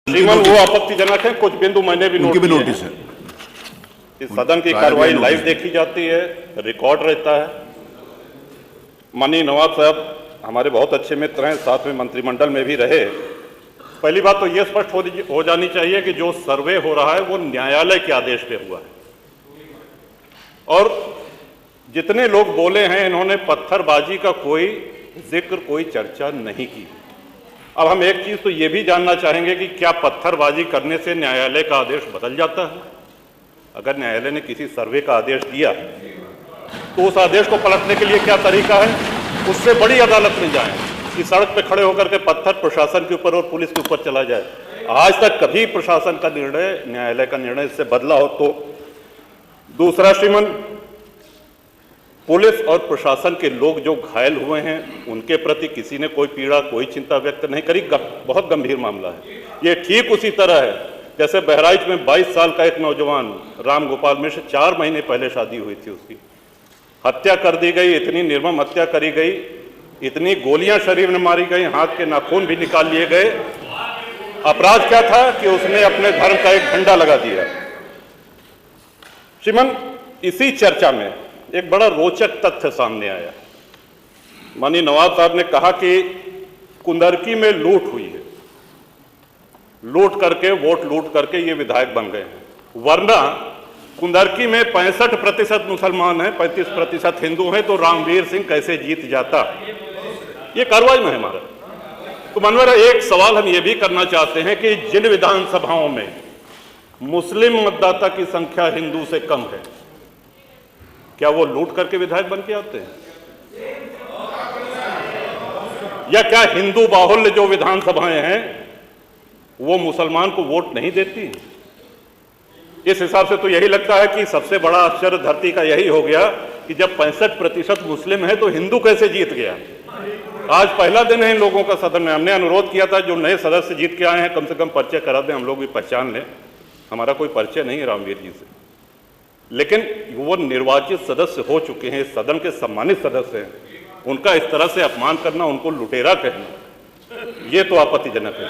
श्रीमान वो आपत्तिजनक है, कुछ बिंदु मैंने भी नोट नोटिस है। इस सदन की कार्रवाई लाइव देखी जाती है, रिकॉर्ड रहता है। माननीय नवाब साहब हमारे बहुत अच्छे मित्र हैं, साथ में मंत्रिमंडल में भी रहे। पहली बात तो ये स्पष्ट हो जानी चाहिए कि जो सर्वे हो रहा है वो न्यायालय के आदेश पे हुआ है, और जितने लोग बोले हैं इन्होंने पत्थरबाजी का कोई जिक्र, कोई चर्चा नहीं की। अब हम एक चीज तो ये भी जानना चाहेंगे कि क्या पत्थरबाजी करने से न्यायालय का आदेश बदल जाता है? अगर न्यायालय ने किसी सर्वे का आदेश दिया तो उस आदेश को पलटने के लिए क्या तरीका है? उससे बड़ी अदालत में जाएं कि सड़क पे खड़े होकर के पत्थर प्रशासन के ऊपर और पुलिस के ऊपर चला जाए। आज तक कभी प्रशासन का निर्णय, न्यायालय का निर्णय इससे बदला हो तो? दूसरा श्रीमान, पुलिस और प्रशासन के लोग जो घायल हुए हैं उनके प्रति किसी ने कोई पीड़ा, कोई चिंता व्यक्त नहीं करी। बहुत गंभीर मामला है ये। ठीक उसी तरह है जैसे बहराइच में 22 साल का एक नौजवान राम गोपाल मिश्र, 4 महीने पहले शादी हुई थी, उसकी हत्या कर दी गई। इतनी निर्मम हत्या करी गई, इतनी गोलियां शरीर में मारी गई, हाथ के नाखून भी निकाल लिए गए। अपराध क्या था कि उसने अपने धर्म का एक झंडा लगा दिया। श्रीमान, इसी चर्चा में एक बड़ा रोचक तथ्य सामने आया। माननीय नवाब साहब ने कहा कि कुंदरकी में लूट हुई है, लूट करके, वोट लूट करके ये विधायक बन गए हैं, वरना कुंदरकी में 65% मुसलमान हैं, 35% हिंदू हैं, तो रामवीर सिंह कैसे जीत जाता? ये कार्रवाई में है हमारा। तो मनोहर, एक सवाल हम ये भी करना चाहते हैं कि जिन विधानसभाओं में मुस्लिम मतदाता की संख्या हिंदू से कम है, क्या वो लूट करके विधायक बन के आते हैं? या क्या हिंदू बाहुल्य जो विधानसभाएं हैं वो मुसलमान को वोट नहीं देती? इस हिसाब से तो यही लगता है कि सबसे बड़ा आश्चर्य धरती का यही हो गया कि जब 65% मुस्लिम है तो हिंदू कैसे जीत गया? आज पहला दिन है इन लोगों का सदन में। हमने अनुरोध किया था जो नए सदस्य जीत के आए हैं कम से कम परिचय करा दें, हम लोग भी पहचान लें। हमारा कोई परिचय नहीं है रामवीर जी से, लेकिन वो निर्वाचित सदस्य हो चुके हैं, सदन के सम्मानित सदस्य हैं, उनका इस तरह से अपमान करना, उनको लुटेरा कहना, ये तो आपत्तिजनक है।